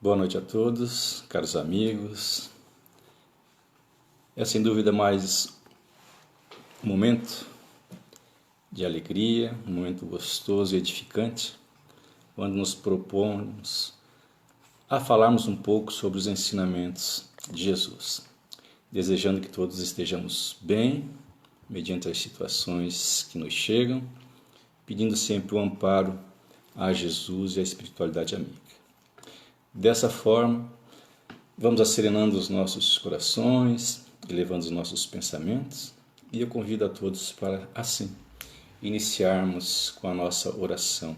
Boa noite a todos, caros amigos. É sem dúvida mais um momento de alegria, um momento gostoso e edificante, quando nos propomos a falarmos um pouco sobre os ensinamentos de Jesus, desejando que todos estejamos bem, mediante as situações que nos chegam, pedindo sempre o amparo a Jesus e à espiritualidade amiga. Dessa forma, vamos acerenando os nossos corações, elevando os nossos pensamentos, e eu convido a todos para, assim, iniciarmos com a nossa oração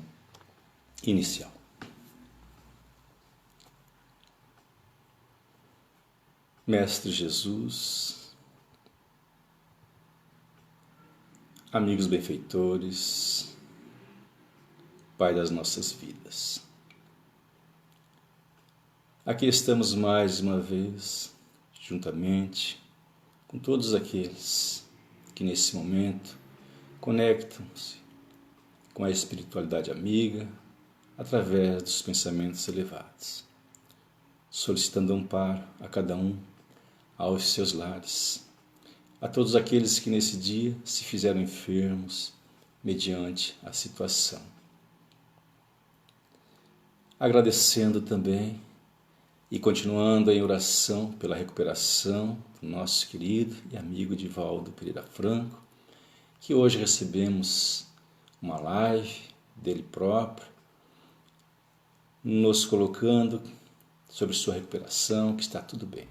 inicial. Mestre Jesus, amigos benfeitores, Pai das nossas vidas, aqui estamos mais uma vez, juntamente com todos aqueles que nesse momento conectam-se com a espiritualidade amiga através dos pensamentos elevados, solicitando amparo a cada um, aos seus lares, a todos aqueles que nesse dia se fizeram enfermos mediante a situação. Agradecendo também e continuando em oração pela recuperação do nosso querido e amigo Divaldo Pereira Franco, que hoje recebemos uma live dele próprio, nos colocando sobre sua recuperação, que está tudo bem.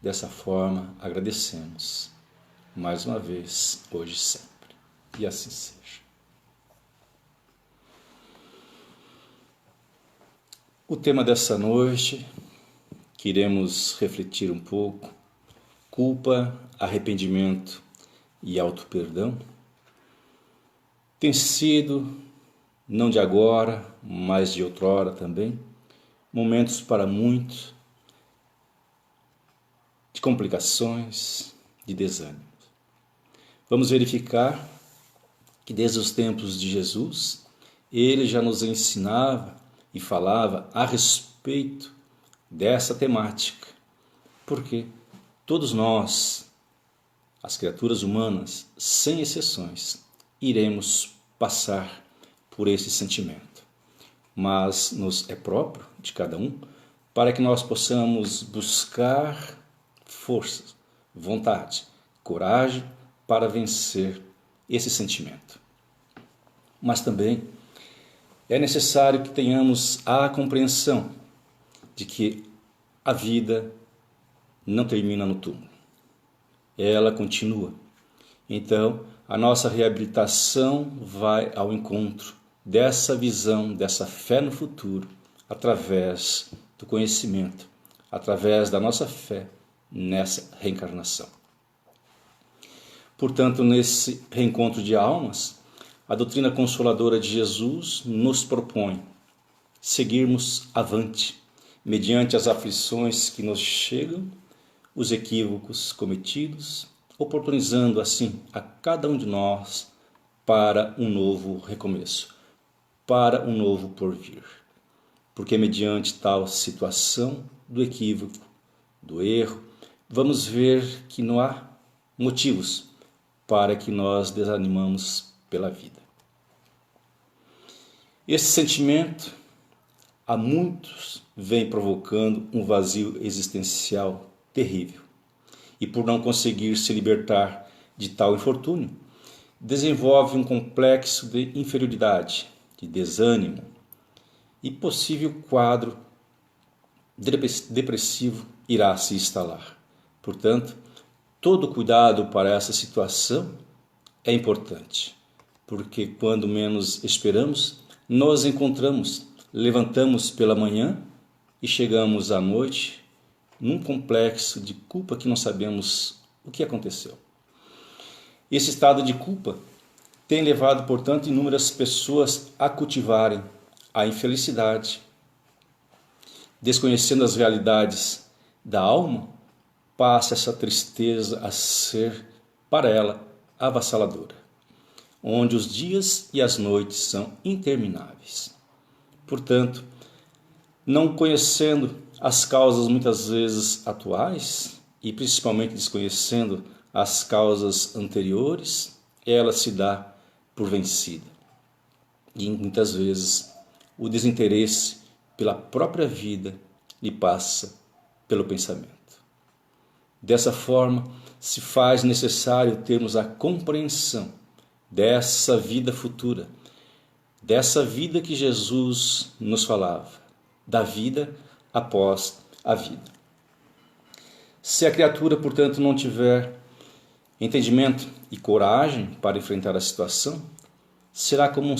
Dessa forma, agradecemos mais uma vez, hoje e sempre. E assim seja. O tema dessa noite, que iremos refletir um pouco, culpa, arrependimento e auto-perdão, tem sido, não de agora, mas de outrora também, momentos para muitos de complicações, de desânimo. Vamos verificar que desde os tempos de Jesus, ele já nos ensinava e falava a respeito dessa temática, porque todos nós, as criaturas humanas, sem exceções, iremos passar por esse sentimento, mas nos é próprio de cada um para que nós possamos buscar forças, vontade, coragem para vencer esse sentimento. Mas também é necessário que tenhamos a compreensão de que a vida não termina no túmulo. Ela continua. Então, a nossa reabilitação vai ao encontro dessa visão, dessa fé no futuro, através do conhecimento, através da nossa fé nessa reencarnação. Portanto, nesse reencontro de almas, a doutrina consoladora de Jesus nos propõe seguirmos avante, mediante as aflições que nos chegam, os equívocos cometidos, oportunizando assim a cada um de nós para um novo recomeço, para um novo porvir. Porque mediante tal situação do equívoco, do erro, vamos ver que não há motivos para que nós desanimamos pela vida. Esse sentimento a muitos vem provocando um vazio existencial terrível. E por não conseguir se libertar de tal infortúnio, desenvolve um complexo de inferioridade, de desânimo e possível quadro depressivo irá se instalar. Portanto, todo cuidado para essa situação é importante, porque quando menos esperamos, nos encontramos, levantamos pela manhã e chegamos à noite num complexo de culpa que não sabemos o que aconteceu. Esse estado de culpa tem levado, portanto, inúmeras pessoas a cultivarem a infelicidade, desconhecendo as realidades da alma, passa essa tristeza a ser, para ela, avassaladora, onde os dias e as noites são intermináveis. Portanto, não conhecendo as causas muitas vezes atuais e principalmente desconhecendo as causas anteriores, ela se dá por vencida. E muitas vezes o desinteresse pela própria vida lhe passa pelo pensamento. Dessa forma, se faz necessário termos a compreensão dessa vida futura, dessa vida que Jesus nos falava, da vida após a vida. Se a criatura, portanto, não tiver entendimento e coragem para enfrentar a situação, será como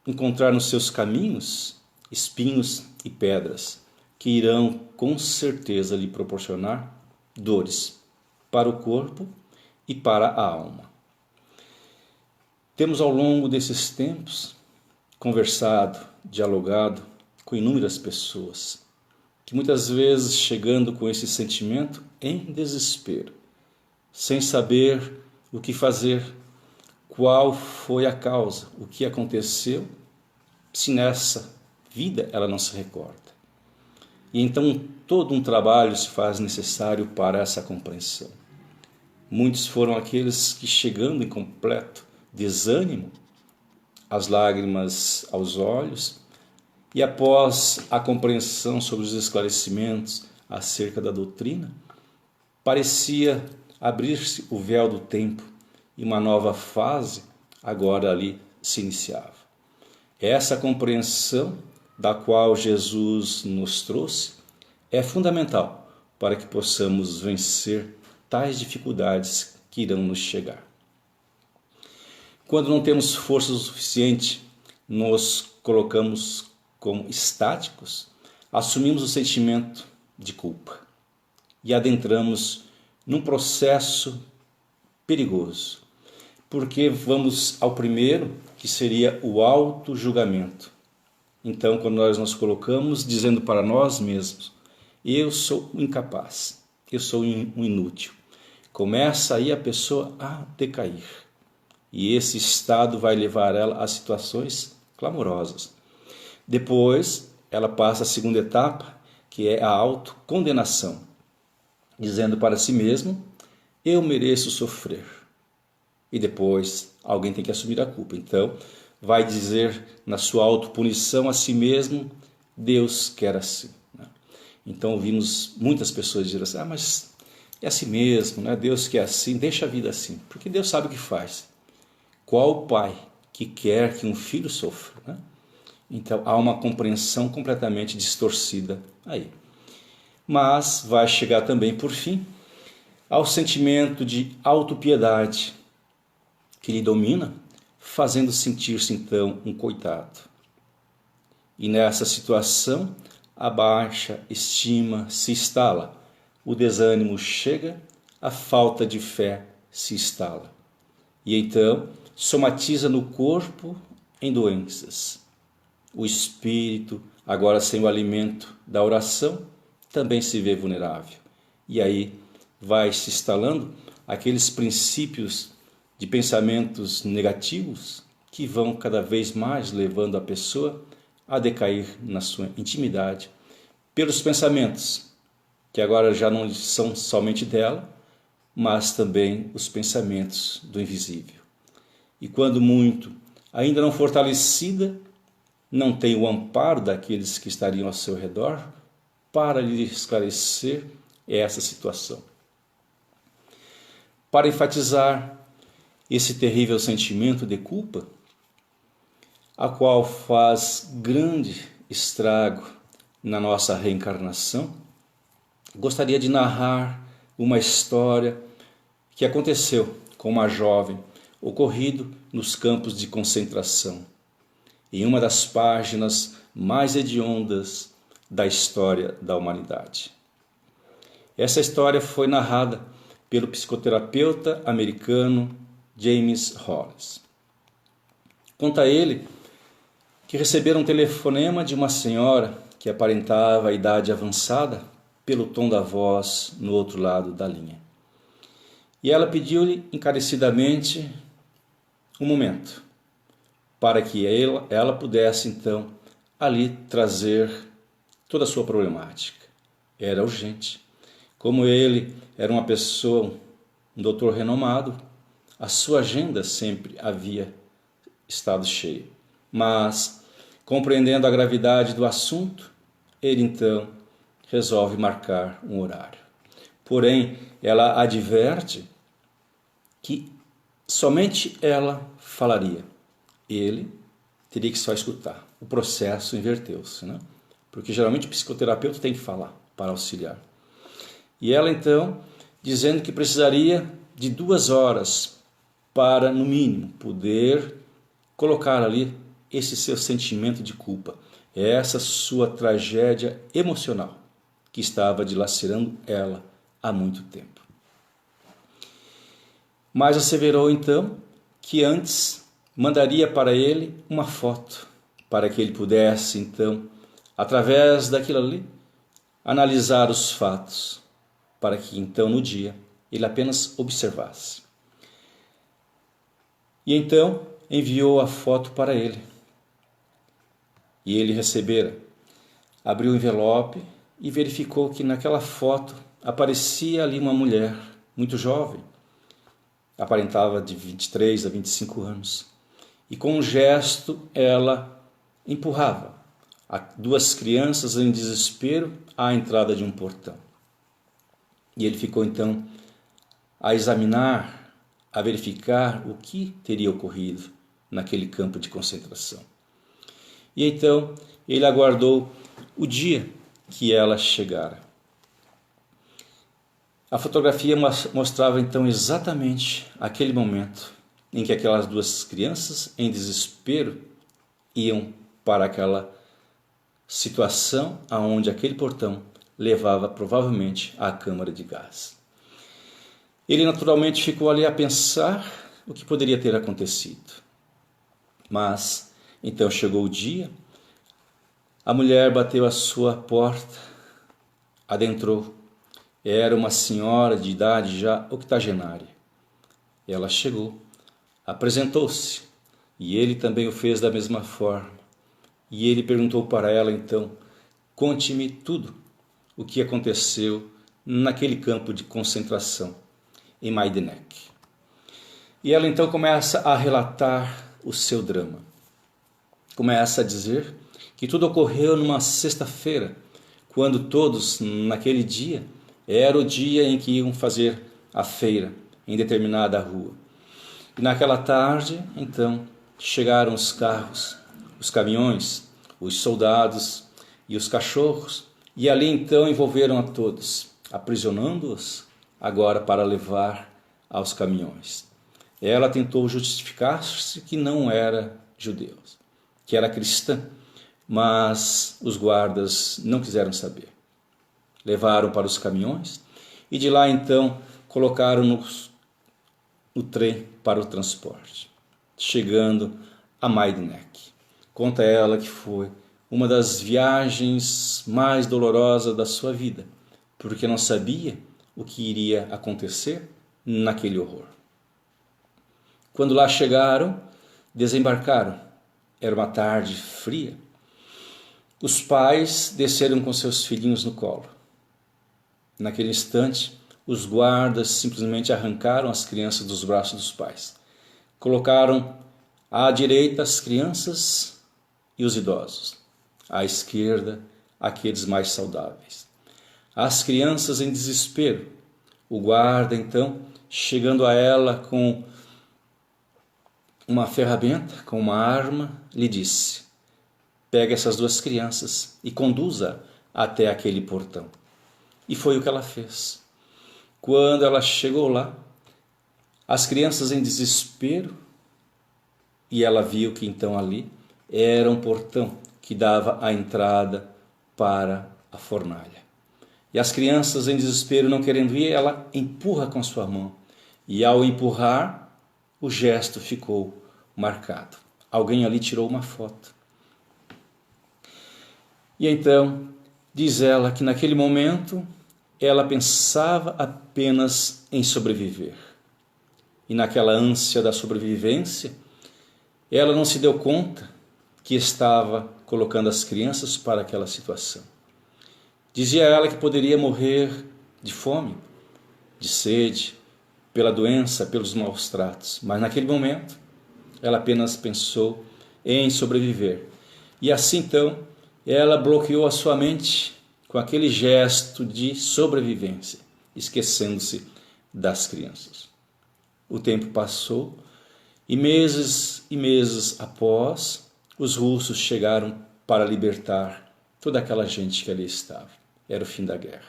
encontrar nos seus caminhos espinhos e pedras que irão com certeza lhe proporcionar dores para o corpo e para a alma. Temos ao longo desses tempos conversado, dialogado com inúmeras pessoas que muitas vezes chegando com esse sentimento em desespero, sem saber o que fazer, qual foi a causa, o que aconteceu, se nessa vida ela não se recorda. E então todo um trabalho se faz necessário para essa compreensão. Muitos foram aqueles que, chegando em completo desânimo, as lágrimas aos olhos, e após a compreensão sobre os esclarecimentos acerca da doutrina, parecia abrir-se o véu do tempo e uma nova fase agora ali se iniciava. Essa compreensão da qual Jesus nos trouxe é fundamental para que possamos vencer tais dificuldades que irão nos chegar. Quando não temos força o suficiente, nos colocamos como estáticos, assumimos o sentimento de culpa e adentramos num processo perigoso, porque vamos ao primeiro, que seria o auto-julgamento. Então, quando nós nos colocamos dizendo para nós mesmos, eu sou incapaz, eu sou um inútil, começa aí a pessoa a decair. E esse estado vai levar ela a situações clamorosas. Depois, ela passa a segunda etapa, que é a autocondenação, dizendo para si mesmo, eu mereço sofrer. E depois, alguém tem que assumir a culpa. Então, vai dizer na sua autopunição a si mesmo, Deus quer assim. Então, ouvimos muitas pessoas dizer assim, mas é assim mesmo, né? Deus quer assim, deixa a vida assim, porque Deus sabe o que faz. Qual pai que quer que um filho sofra, né? Então, há uma compreensão completamente distorcida aí. Mas vai chegar também, por fim, ao sentimento de autopiedade que lhe domina, fazendo sentir-se, então, um coitado. E nessa situação, a baixa estima se instala, o desânimo chega, a falta de fé se instala. E então, somatiza no corpo em doenças. O espírito, agora sem o alimento da oração, também se vê vulnerável. E aí vai se instalando aqueles princípios de pensamentos negativos que vão cada vez mais levando a pessoa a decair na sua intimidade pelos pensamentos, que agora já não são somente dela, mas também os pensamentos do invisível. E quando muito, ainda não fortalecida, não tem o amparo daqueles que estariam ao seu redor para lhe esclarecer essa situação. Para enfatizar esse terrível sentimento de culpa, a qual faz grande estrago na nossa reencarnação, gostaria de narrar uma história que aconteceu com uma jovem, ocorrido nos campos de concentração, em uma das páginas mais hediondas da história da humanidade. Essa história foi narrada pelo psicoterapeuta americano James Hollis. Conta ele que receberam um telefonema de uma senhora que aparentava a idade avançada pelo tom da voz no outro lado da linha. E ela pediu-lhe encarecidamente um momento para que ela pudesse então ali trazer toda a sua problemática. Era urgente. Como ele era uma pessoa, um doutor renomado, a sua agenda sempre havia estado cheia. Mas, compreendendo a gravidade do assunto, ele então resolve marcar um horário. Porém, ela adverte que somente ela falaria. Ele teria que só escutar. O processo inverteu-se, né? Porque geralmente o psicoterapeuta tem que falar para auxiliar. E ela então, dizendo que precisaria de 2 horas para, no mínimo, poder colocar ali esse seu sentimento de culpa, essa sua tragédia emocional que estava dilacerando ela há muito tempo. Mas asseverou então que antes mandaria para ele uma foto, para que ele pudesse então, através daquilo ali, analisar os fatos, para que então no dia ele apenas observasse. E então enviou a foto para ele. E ele recebera, abriu o envelope e verificou que naquela foto aparecia ali uma mulher muito jovem, aparentava de 23 a 25 anos. E com um gesto ela empurrava 2 crianças em desespero à entrada de um portão. E ele ficou então a examinar, a verificar o que teria ocorrido naquele campo de concentração. E então ele aguardou o dia que ela chegara. A fotografia mostrava então exatamente aquele momento em que aquelas 2 crianças em desespero iam para aquela situação aonde aquele portão levava provavelmente à câmara de gás. Ele naturalmente ficou ali a pensar o que poderia ter acontecido. Mas então chegou o dia, a mulher bateu à sua porta, adentrou. Era uma senhora de idade já octogenária. Ela chegou, apresentou-se, e ele também o fez da mesma forma. E ele perguntou para ela então, conte-me tudo o que aconteceu naquele campo de concentração em Majdanek. E ela então começa a relatar o seu drama. Começa a dizer que tudo ocorreu numa sexta-feira, quando todos, naquele dia, era o dia em que iam fazer a feira em determinada rua. E naquela tarde, então, chegaram os carros, os caminhões, os soldados e os cachorros, e ali então envolveram a todos, aprisionando-os agora para levar aos caminhões. Ela tentou justificar-se que não era judeu, que era cristã, mas os guardas não quiseram saber. Levaram para os caminhões e de lá então colocaram no trem para o transporte, chegando a Majdanek. Conta ela que foi uma das viagens mais dolorosas da sua vida, porque não sabia o que iria acontecer naquele horror. Quando lá chegaram, desembarcaram. Era uma tarde fria. Os pais desceram com seus filhinhos no colo. Naquele instante, os guardas simplesmente arrancaram as crianças dos braços dos pais. Colocaram à direita as crianças e os idosos, à esquerda aqueles mais saudáveis. As crianças em desespero. O guarda, então, chegando a ela com uma ferramenta, com uma arma, lhe disse: pega essas 2 crianças e conduza até aquele portão. E foi o que ela fez. Quando ela chegou lá, as crianças em desespero, e ela viu que então ali era um portão que dava a entrada para a fornalha. E as crianças em desespero não querendo ir, ela empurra com a sua mão. E ao empurrar, o gesto ficou marcado. Alguém ali tirou uma foto. E então, diz ela que naquele momento, ela pensava apenas em sobreviver. E naquela ânsia da sobrevivência, ela não se deu conta que estava colocando as crianças para aquela situação. Dizia ela que poderia morrer de fome, de sede, pela doença, pelos maus tratos, mas naquele momento ela apenas pensou em sobreviver. E assim então ela bloqueou a sua mente com aquele gesto de sobrevivência, esquecendo-se das crianças. O tempo passou e meses após, os russos chegaram para libertar toda aquela gente que ali estava. Era o fim da guerra.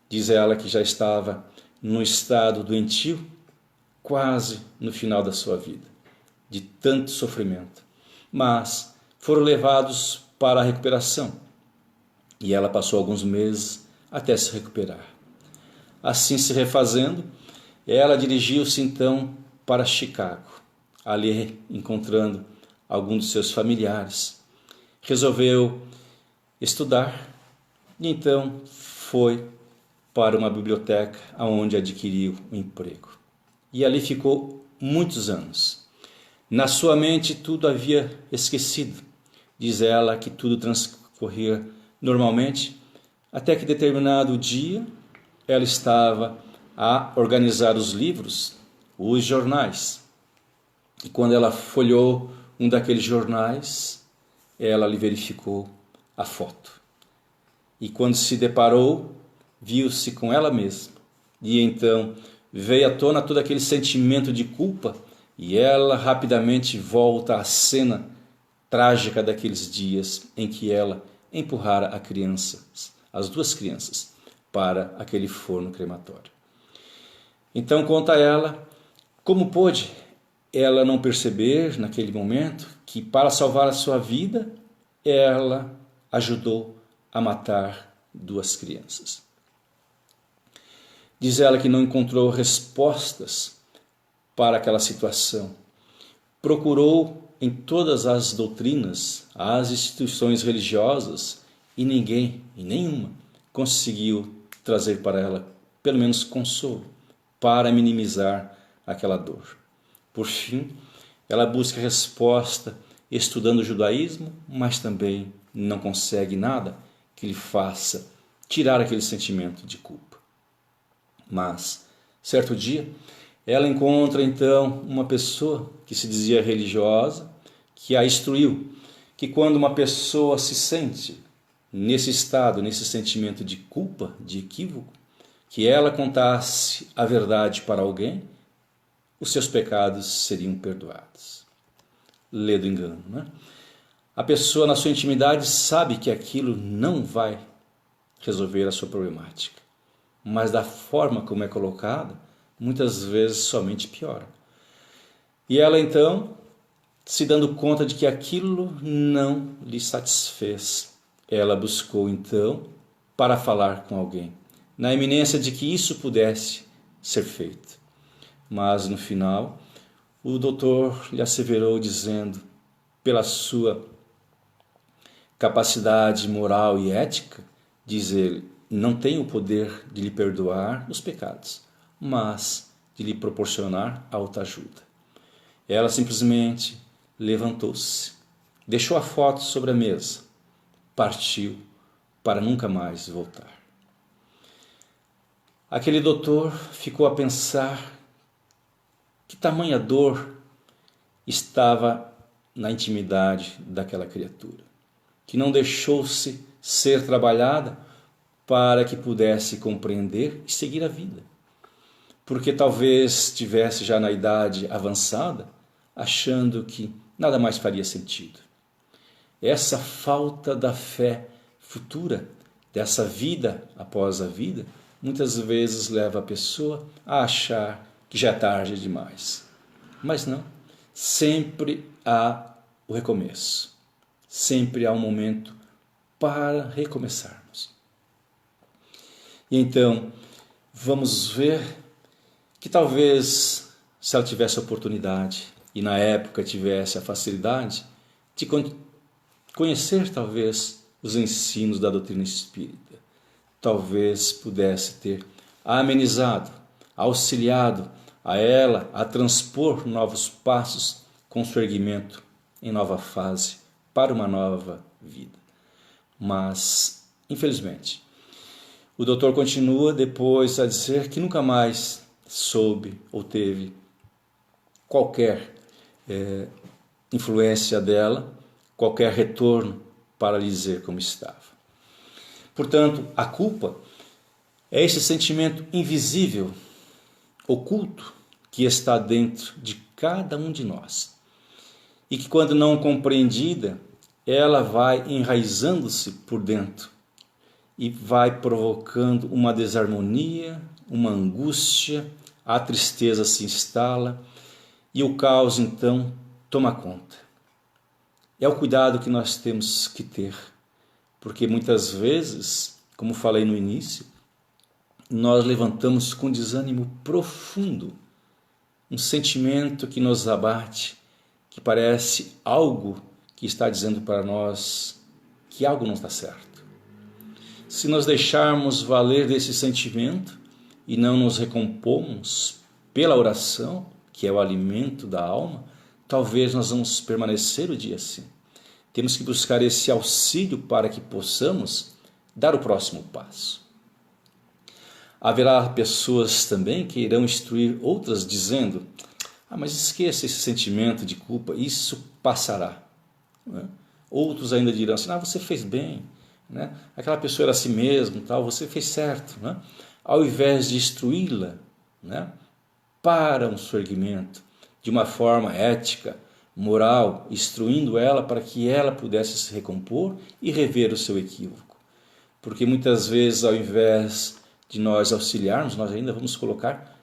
Diz ela que já estava num estado doentio, quase no final da sua vida, de tanto sofrimento. Mas foram levados para a recuperação e ela passou alguns meses até se recuperar. Assim, se refazendo, ela dirigiu-se então para Chicago, ali encontrando alguns de seus familiares. Resolveu estudar e então foi para uma biblioteca onde adquiriu um emprego. E ali ficou muitos anos. Na sua mente tudo havia esquecido. Diz ela que tudo transcorria normalmente, até que determinado dia ela estava a organizar os livros, os jornais. E quando ela folheou um daqueles jornais, ela lhe verificou a foto. E quando se deparou, viu-se com ela mesma. E então veio à tona todo aquele sentimento de culpa e ela rapidamente volta à cena trágica daqueles dias em que ela empurrara as duas crianças, para aquele forno crematório. Então conta ela como pôde ela não perceber naquele momento que para salvar a sua vida ela ajudou a matar duas crianças. Diz ela que não encontrou respostas para aquela situação. Procurou em todas as doutrinas, as instituições religiosas e nenhuma conseguiu trazer para ela pelo menos consolo para minimizar aquela dor. Por fim, ela busca resposta estudando o judaísmo, mas também não consegue nada que lhe faça tirar aquele sentimento de culpa. Mas, certo dia, ela encontra então uma pessoa que se dizia religiosa, que a instruiu que quando uma pessoa se sente nesse estado, nesse sentimento de culpa, de equívoco, que ela contasse a verdade para alguém, os seus pecados seriam perdoados. Lê do engano, né? A pessoa na sua intimidade sabe que aquilo não vai resolver a sua problemática, mas da forma como é colocada, muitas vezes somente piora. E ela então, se dando conta de que aquilo não lhe satisfez, ela buscou então para falar com alguém, na iminência de que isso pudesse ser feito. Mas no final, o doutor lhe asseverou dizendo, pela sua capacidade moral e ética, diz ele, não tem o poder de lhe perdoar os pecados, mas de lhe proporcionar autoajuda. Ela simplesmente levantou-se, deixou a foto sobre a mesa, partiu para nunca mais voltar. Aquele doutor ficou a pensar que tamanha dor estava na intimidade daquela criatura, que não deixou-se ser trabalhada para que pudesse compreender e seguir a vida. Porque talvez estivesse já na idade avançada, achando que nada mais faria sentido. Essa falta da fé futura, dessa vida após a vida, muitas vezes leva a pessoa a achar que já é tarde demais. Mas não, sempre há o recomeço, sempre há um momento para recomeçarmos. E então, vamos ver que talvez, se ela tivesse a oportunidade e na época tivesse a facilidade de conhecer talvez os ensinos da doutrina espírita, talvez pudesse ter amenizado, auxiliado a ela a transpor novos passos com seu erguimento em nova fase para uma nova vida. Mas infelizmente. O doutor continua depois a dizer que nunca mais soube ou teve qualquer influência dela, qualquer retorno para lhe dizer como estava. Portanto, a culpa é esse sentimento invisível, oculto, que está dentro de cada um de nós. E que quando não compreendida, ela vai enraizando-se por dentro e vai provocando uma desarmonia, uma angústia, a tristeza se instala e o caos então toma conta. É o cuidado que nós temos que ter, porque muitas vezes, como falei no início, nós levantamos com desânimo profundo, um sentimento que nos abate, que parece algo que está dizendo para nós que algo não está certo. Se nós deixarmos valer desse sentimento e não nos recompomos pela oração, que é o alimento da alma, talvez nós vamos permanecer o dia assim. Temos que buscar esse auxílio para que possamos dar o próximo passo. Haverá pessoas também que irão instruir outras dizendo: mas esqueça esse sentimento de culpa, isso passará. Outros ainda dirão assim: você fez bem. Aquela pessoa era assim mesmo, tal, você fez certo. Ao invés de instruí-la para um surgimento de uma forma ética, moral, instruindo ela para que ela pudesse se recompor e rever o seu equívoco. Porque muitas vezes, ao invés de nós auxiliarmos, nós ainda vamos colocar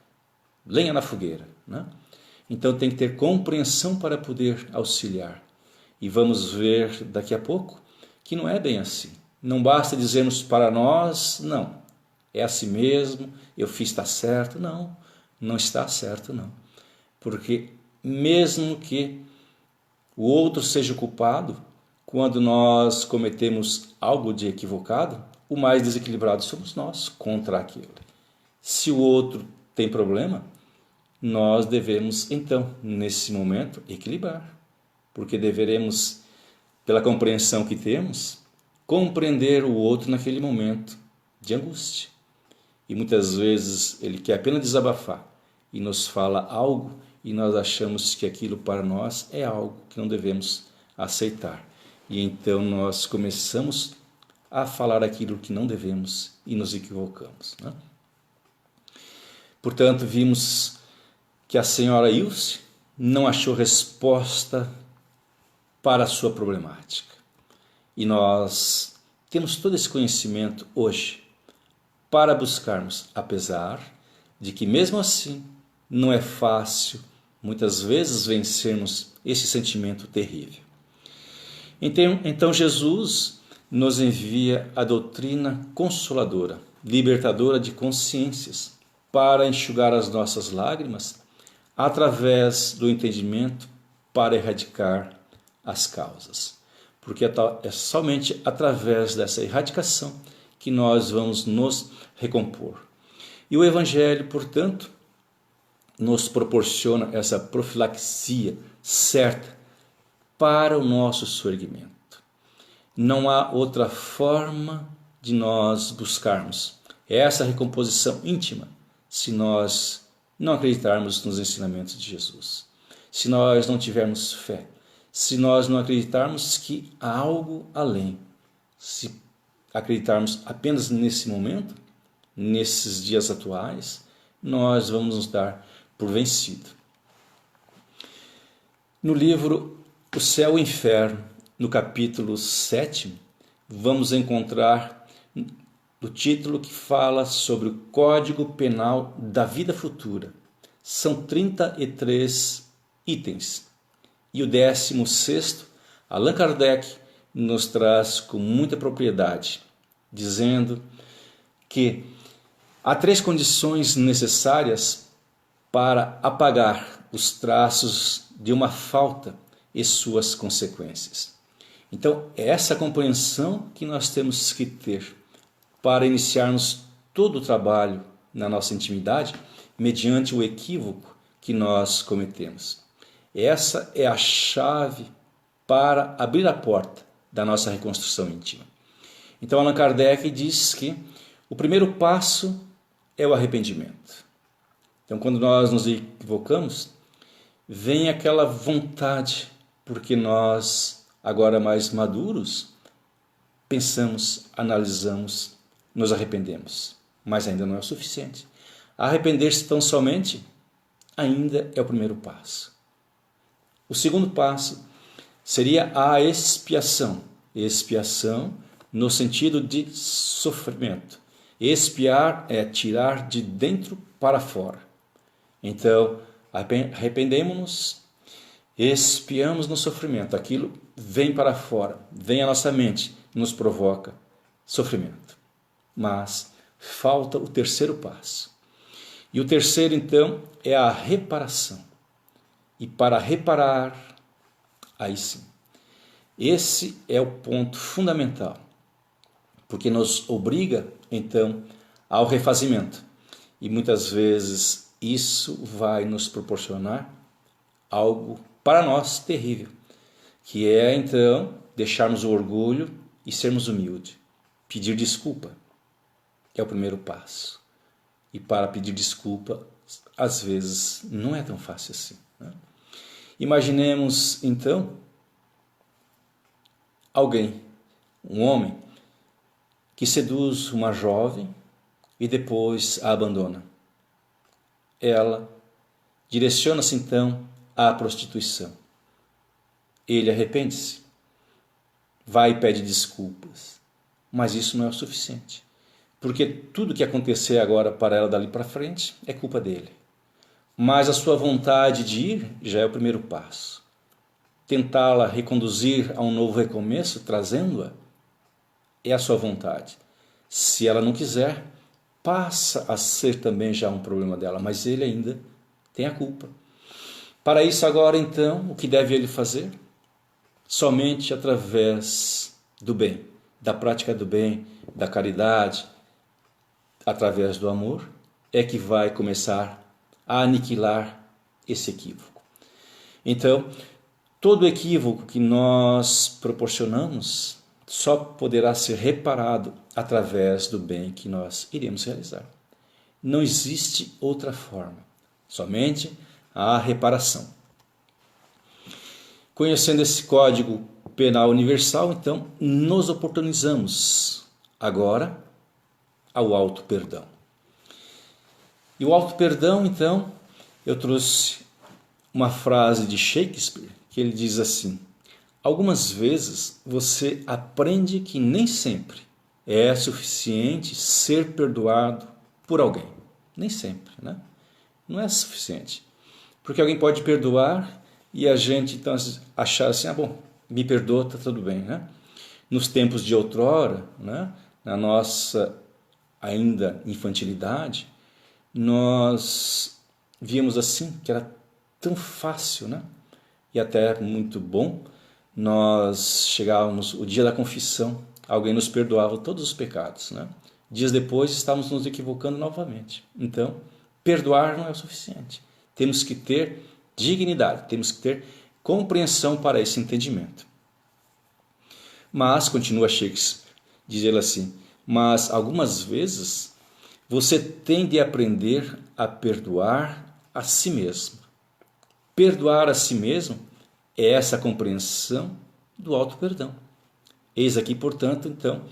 lenha na fogueira. Então tem que ter compreensão para poder auxiliar. E vamos ver daqui a pouco que não é bem assim. Não basta dizermos para nós: não, é assim mesmo, eu fiz, está certo. Não, não está certo não. Porque mesmo que o outro seja o culpado, quando nós cometemos algo de equivocado, o mais desequilibrado somos nós contra aquele. Se o outro tem problema, nós devemos então, nesse momento, equilibrar. Porque deveremos, pela compreensão que temos, compreender o outro naquele momento de angústia. E muitas vezes ele quer apenas desabafar e nos fala algo e nós achamos que aquilo para nós é algo que não devemos aceitar. E então nós começamos a falar aquilo que não devemos e nos equivocamos. Portanto, vimos que a senhora Ilse não achou resposta para a sua problemática. E nós temos todo esse conhecimento hoje para buscarmos, apesar de que mesmo assim não é fácil muitas vezes vencermos esse sentimento terrível. Então Jesus nos envia a doutrina consoladora, libertadora de consciências, para enxugar as nossas lágrimas através do entendimento para erradicar as causas. Porque é somente através dessa erradicação que nós vamos nos recompor. E o Evangelho, portanto, nos proporciona essa profilaxia certa para o nosso surgimento. Não há outra forma de nós buscarmos essa recomposição íntima se nós não acreditarmos nos ensinamentos de Jesus. Se nós não tivermos fé, se nós não acreditarmos que há algo além, se acreditarmos apenas nesse momento, nesses dias atuais, nós vamos nos dar por vencido. No livro O Céu e o Inferno, no capítulo 7, vamos encontrar o título que fala sobre o Código Penal da Vida Futura. São 33 itens. E o 16º, Allan Kardec nos traz com muita propriedade, dizendo que há 3 condições necessárias para apagar os traços de uma falta e suas consequências. Então, é essa compreensão que nós temos que ter para iniciarmos todo o trabalho na nossa intimidade mediante o equívoco que nós cometemos. Essa é a chave para abrir a porta da nossa reconstrução íntima. Então Allan Kardec diz que o primeiro passo é o arrependimento. Então quando nós nos equivocamos, vem aquela vontade, porque nós, agora mais maduros, pensamos, analisamos, nos arrependemos. Mas ainda não é o suficiente. Arrepender-se tão somente ainda é o primeiro passo. O segundo passo seria a expiação. Expiação no sentido de sofrimento. Expiar é tirar de dentro para fora. Então, arrependemos-nos, expiamos no sofrimento. Aquilo vem para fora, vem à nossa mente, nos provoca sofrimento. Mas falta o terceiro passo. E o terceiro, então, é a reparação. E para reparar, aí sim. Esse é o ponto fundamental, porque nos obriga, então, ao refazimento. E muitas vezes isso vai nos proporcionar algo para nós terrível, que é, então, deixarmos o orgulho e sermos humildes. Pedir desculpa é o primeiro passo. E para pedir desculpa, às vezes, não é tão fácil assim, né? Imaginemos, então, alguém, um homem, que seduz uma jovem e depois a abandona. Ela direciona-se, então, à prostituição. Ele arrepende-se, vai e pede desculpas, mas isso não é o suficiente. Porque tudo que acontecer agora para ela dali para frente é culpa dele. Mas a sua vontade de ir já é o primeiro passo. Tentá-la reconduzir a um novo recomeço, trazendo-a, é a sua vontade. Se ela não quiser, passa a ser também já um problema dela, mas ele ainda tem a culpa. Para isso agora, então, o que deve ele fazer? Somente através do bem, da prática do bem, da caridade, através do amor, é que vai começar a aniquilar esse equívoco. Então, todo equívoco que nós proporcionamos só poderá ser reparado através do bem que nós iremos realizar. Não existe outra forma, somente a reparação. Conhecendo esse Código Penal Universal, então, nos oportunizamos agora ao auto-perdão. E o auto-perdão, então, eu trouxe uma frase de Shakespeare, que ele diz assim: algumas vezes você aprende que nem sempre é suficiente ser perdoado por alguém. Nem sempre, né? Não é suficiente. Porque alguém pode perdoar e a gente então achar assim, bom, me perdoa, tá tudo bem, né? Nos tempos de outrora, né? Na nossa ainda infantilidade, nós víamos assim que era tão fácil, né? E até muito bom. Nós chegávamos o dia da confissão, alguém nos perdoava todos os pecados, né? Dias depois estávamos nos equivocando novamente. Então, perdoar não é o suficiente. Temos que ter dignidade, temos que ter compreensão para esse entendimento. Mas, continua Shakespeare, diz ele assim, mas algumas vezes você tem de aprender a perdoar a si mesmo. Perdoar a si mesmo é essa compreensão do auto-perdão. Eis aqui, portanto, então,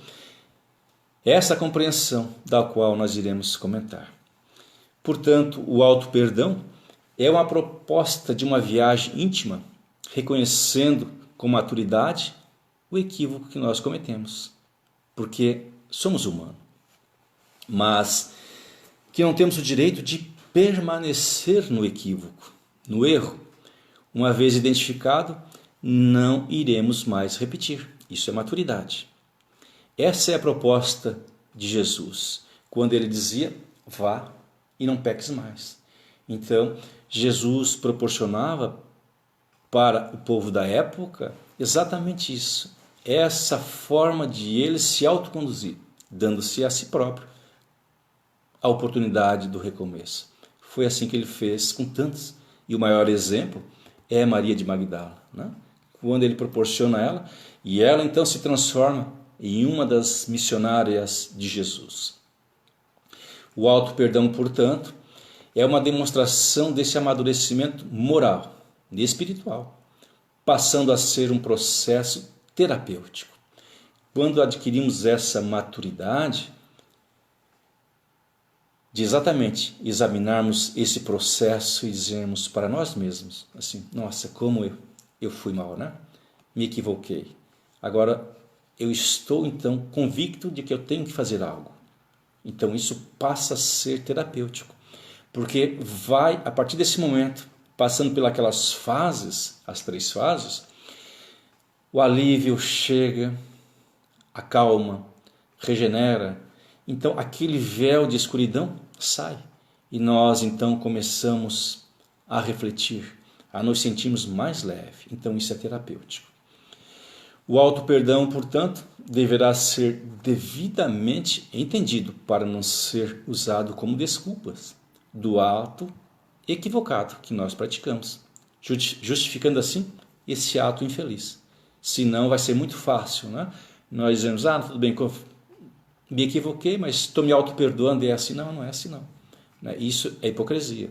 essa compreensão da qual nós iremos comentar. Portanto, o auto-perdão é uma proposta de uma viagem íntima, reconhecendo com maturidade o equívoco que nós cometemos, porque somos humanos, mas que não temos o direito de permanecer no equívoco, no erro. Uma vez identificado, não iremos mais repetir. Isso é maturidade. Essa é a proposta de Jesus, quando ele dizia, vá e não peques mais. Então, Jesus proporcionava para o povo da época exatamente isso. Essa forma de ele se autoconduzir, dando-se a si próprio a oportunidade do recomeço. Foi assim que ele fez com tantos. E o maior exemplo é Maria de Magdala, né? Quando ele proporciona ela, e ela então se transforma em uma das missionárias de Jesus. O auto-perdão, portanto, é uma demonstração desse amadurecimento moral e espiritual, passando a ser um processo terapêutico. Quando adquirimos essa maturidade, de exatamente examinarmos esse processo e dizermos para nós mesmos, assim, nossa, como eu fui mal, né? Me equivoquei. Agora, eu estou, então, convicto de que eu tenho que fazer algo. Então, isso passa a ser terapêutico. Porque vai, a partir desse momento, passando pelas fases, as 3 fases, o alívio chega, acalma, regenera. Então, aquele véu de escuridão sai. E nós, então, começamos a refletir, a nos sentirmos mais leve. Então, isso é terapêutico. O auto-perdão, portanto, deverá ser devidamente entendido para não ser usado como desculpas do ato equivocado que nós praticamos, justificando assim esse ato infeliz. Senão vai ser muito fácil, né? Nós dizemos, tudo bem, me equivoquei, mas estou me auto-perdoando, é assim? Não, não é assim não. Isso é hipocrisia.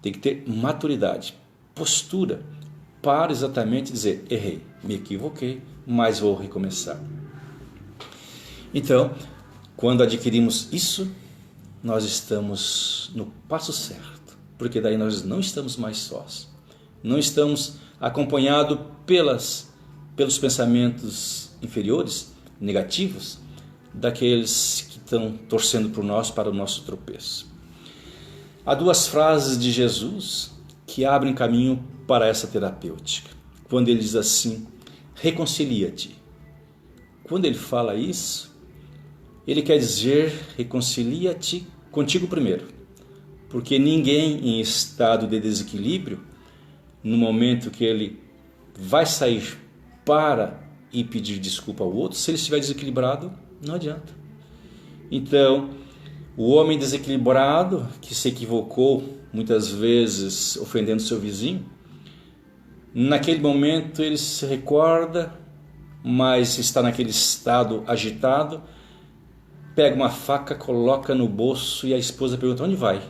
Tem que ter maturidade, postura, para exatamente dizer, errei, me equivoquei, mas vou recomeçar. Então, quando adquirimos isso, nós estamos no passo certo, porque daí nós não estamos mais sós. Não estamos acompanhados pelos pensamentos inferiores, negativos, daqueles que estão torcendo por nós para o nosso tropeço. Há 2 frases de Jesus que abrem caminho para essa terapêutica. Quando ele diz assim, reconcilia-te. Quando ele fala isso, ele quer dizer, reconcilia-te contigo primeiro. Porque ninguém em estado de desequilíbrio, no momento que ele vai sair para ir pedir desculpa ao outro, se ele estiver desequilibrado, não adianta. Então, o homem desequilibrado, que se equivocou muitas vezes ofendendo seu vizinho, naquele momento ele se recorda, mas está naquele estado agitado, pega uma faca, coloca no bolso e a esposa pergunta, onde vai?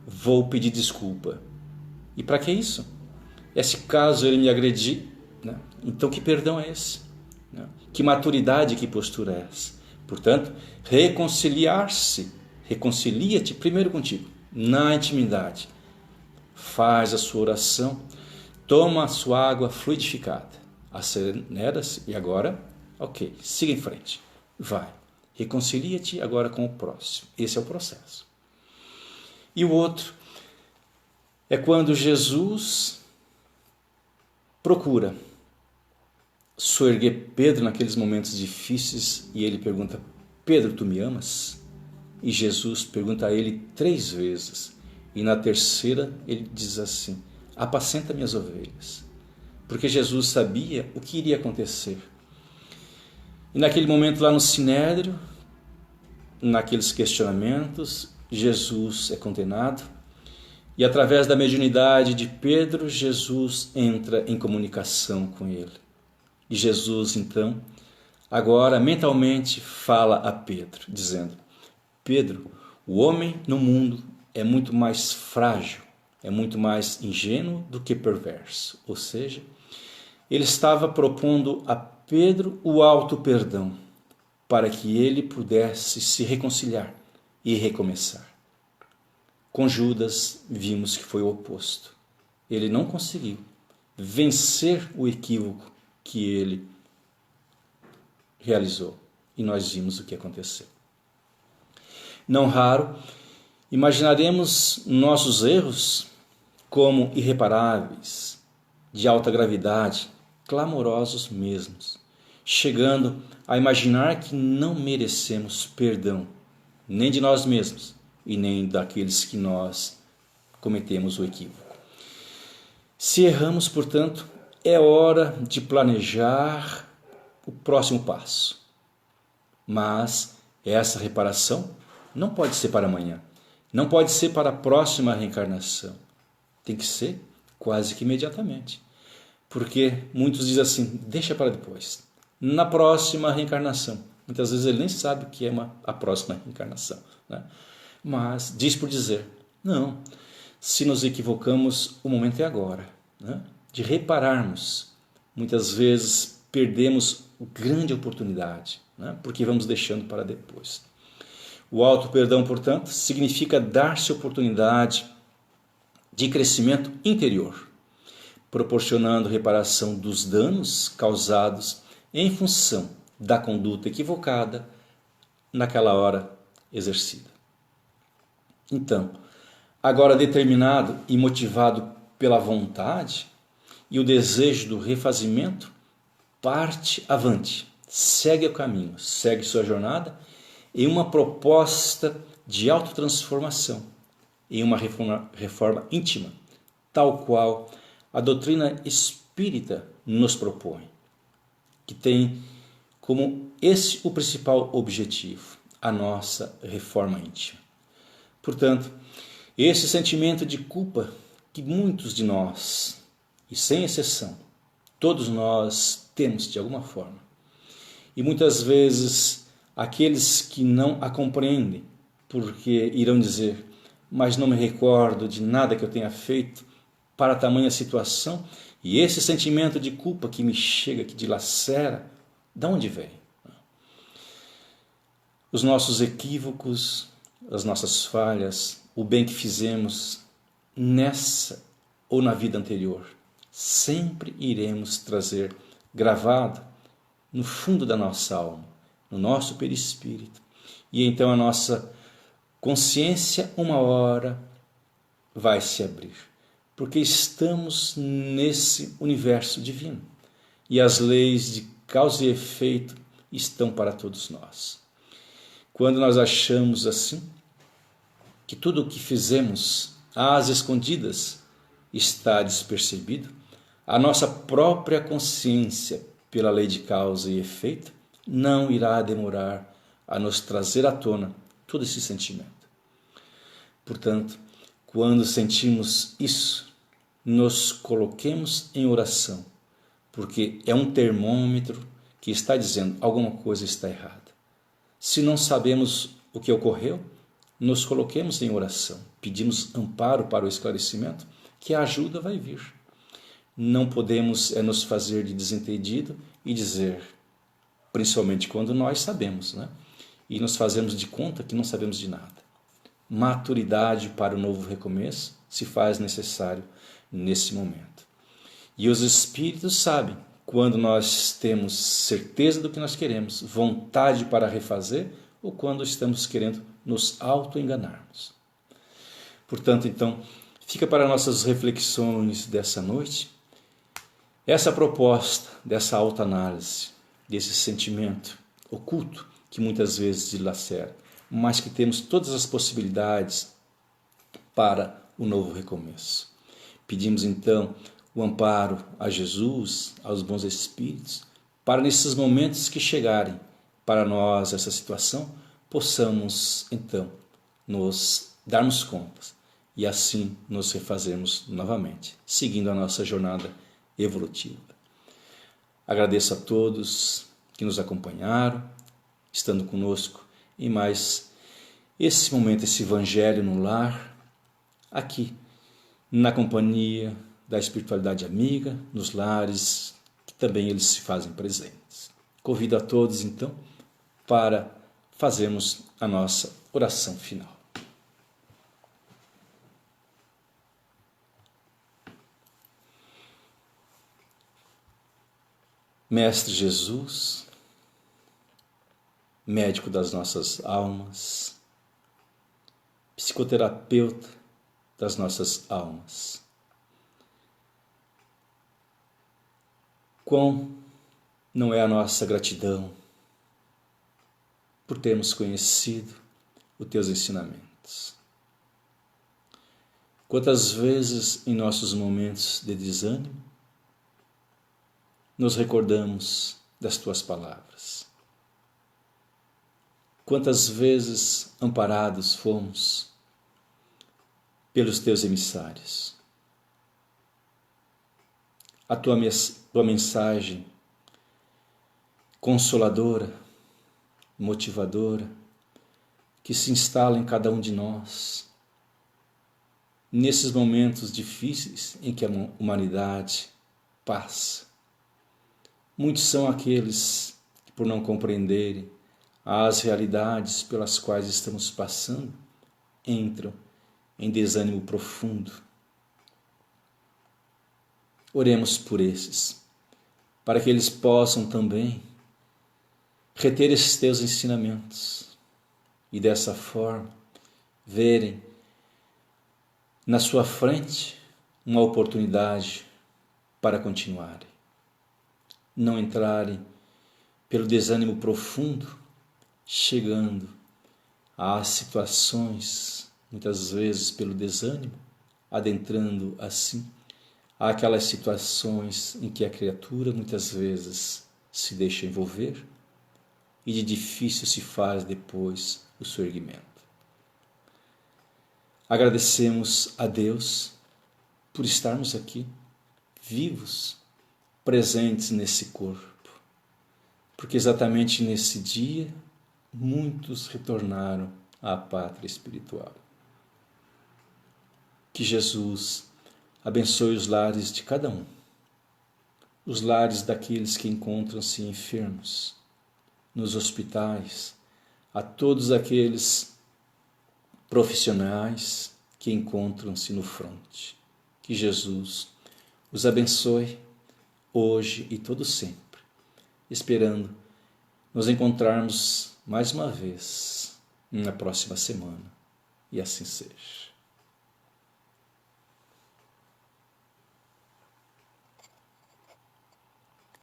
Vou pedir desculpa. E para que isso? Se caso ele me agredir, né? Então que perdão é esse? Que maturidade, que postura é essa? Portanto, reconciliar-se, reconcilia-te primeiro contigo, na intimidade. Faz a sua oração, toma a sua água fluidificada, acelera-se e agora, ok, siga em frente, vai. Reconcilia-te agora com o próximo. Esse é o processo. E o outro é quando Jesus procura soerguer Pedro naqueles momentos difíceis e ele pergunta, Pedro, tu me amas? E Jesus pergunta a ele 3 vezes. E na terceira ele diz assim, apacenta minhas ovelhas. Porque Jesus sabia o que iria acontecer. E naquele momento lá no Sinédrio, naqueles questionamentos, Jesus é condenado. E através da mediunidade de Pedro, Jesus entra em comunicação com ele. E Jesus, então, agora mentalmente fala a Pedro, dizendo, Pedro, o homem no mundo é muito mais frágil, é muito mais ingênuo do que perverso. Ou seja, ele estava propondo a Pedro o auto-perdão, para que ele pudesse se reconciliar e recomeçar. Com Judas, vimos que foi o oposto. Ele não conseguiu vencer o equívoco que ele realizou. E nós vimos o que aconteceu. Não raro, imaginaremos nossos erros como irreparáveis, de alta gravidade, clamorosos mesmos, chegando a imaginar que não merecemos perdão, nem de nós mesmos e nem daqueles que nós cometemos o equívoco. Se erramos, portanto, é hora de planejar o próximo passo. Mas essa reparação não pode ser para amanhã, não pode ser para a próxima reencarnação. Tem que ser quase que imediatamente. Porque muitos dizem assim, deixa para depois. na próxima reencarnação. Muitas vezes ele nem sabe o que é a próxima reencarnação, né? Mas diz por dizer, não, se nos equivocamos, o momento é agora, né? De repararmos. Muitas vezes perdemos grande oportunidade, né? Porque vamos deixando para depois. O auto-perdão, portanto, significa dar-se oportunidade de crescimento interior, proporcionando reparação dos danos causados em função da conduta equivocada naquela hora exercida. Então, agora determinado e motivado pela vontade e o desejo do refazimento, parte avante, segue o caminho, segue sua jornada em uma proposta de autotransformação, em uma reforma íntima, tal qual a doutrina espírita nos propõe, que tem como esse o principal objetivo, a nossa reforma íntima. Portanto, esse sentimento de culpa que muitos de nós, e sem exceção, todos nós temos de alguma forma, e muitas vezes aqueles que não a compreendem, porque irão dizer, mas não me recordo de nada que eu tenha feito para tamanha situação, e esse sentimento de culpa que me chega, que dilacera, de onde vem? Os nossos equívocos, as nossas falhas, o bem que fizemos nessa ou na vida anterior, sempre iremos trazer gravado no fundo da nossa alma, no nosso perispírito. E então a nossa consciência, uma hora, vai se abrir, porque estamos nesse universo divino e as leis de causa e efeito estão para todos nós. Quando nós achamos assim, que tudo o que fizemos às escondidas está despercebido, a nossa própria consciência, pela lei de causa e efeito, não irá demorar a nos trazer à tona todo esse sentimento. Portanto, quando sentimos isso, nos coloquemos em oração, porque é um termômetro que está dizendo alguma coisa está errada. Se não sabemos o que ocorreu, nos coloquemos em oração, pedimos amparo para o esclarecimento, que a ajuda vai vir. Não podemos nos fazer de desentendido e dizer, principalmente quando nós sabemos, né? E nos fazemos de conta que não sabemos de nada. Maturidade para o novo recomeço se faz necessário nesse momento. E os espíritos sabem quando nós temos certeza do que nós queremos, vontade para refazer, ou quando estamos querendo nos auto-enganarmos. Portanto, então, fica para nossas reflexões dessa noite essa proposta dessa autoanálise, desse sentimento oculto que muitas vezes dilacera, mas que temos todas as possibilidades para o novo recomeço. Pedimos então o amparo a Jesus, aos bons espíritos, para nesses momentos que chegarem para nós essa situação, possamos então nos darmos contas e assim nos refazermos novamente, seguindo a nossa jornada evolutiva. Agradeço a todos que nos acompanharam, estando conosco em mais esse momento, esse Evangelho no lar, aqui na companhia da espiritualidade amiga, nos lares que também eles se fazem presentes. Convido a todos então para fazermos a nossa oração final. Mestre Jesus, médico das nossas almas, psicoterapeuta das nossas almas, quão não é a nossa gratidão por termos conhecido os teus ensinamentos. Quantas vezes em nossos momentos de desânimo nos recordamos das tuas palavras. Quantas vezes amparados fomos pelos teus emissários. A tua mensagem consoladora, motivadora, que se instala em cada um de nós, nesses momentos difíceis em que a humanidade passa. Muitos são aqueles que, por não compreenderem as realidades pelas quais estamos passando, entram em desânimo profundo. Oremos por esses, para que eles possam também reter esses teus ensinamentos e dessa forma verem na sua frente uma oportunidade para continuarem. Não entrarem pelo desânimo profundo, chegando a situações, muitas vezes pelo desânimo, adentrando assim àquelas situações em que a criatura muitas vezes se deixa envolver e de difícil se faz depois o seu erguimento. Agradecemos a Deus por estarmos aqui, vivos, presentes nesse corpo, porque exatamente nesse dia muitos retornaram à pátria espiritual. Que Jesus abençoe os lares de cada um, os lares daqueles que encontram-se enfermos, nos hospitais, a todos aqueles profissionais que encontram-se no fronte. Que Jesus os abençoe hoje e todo sempre, esperando nos encontrarmos mais uma vez na próxima semana. E assim seja.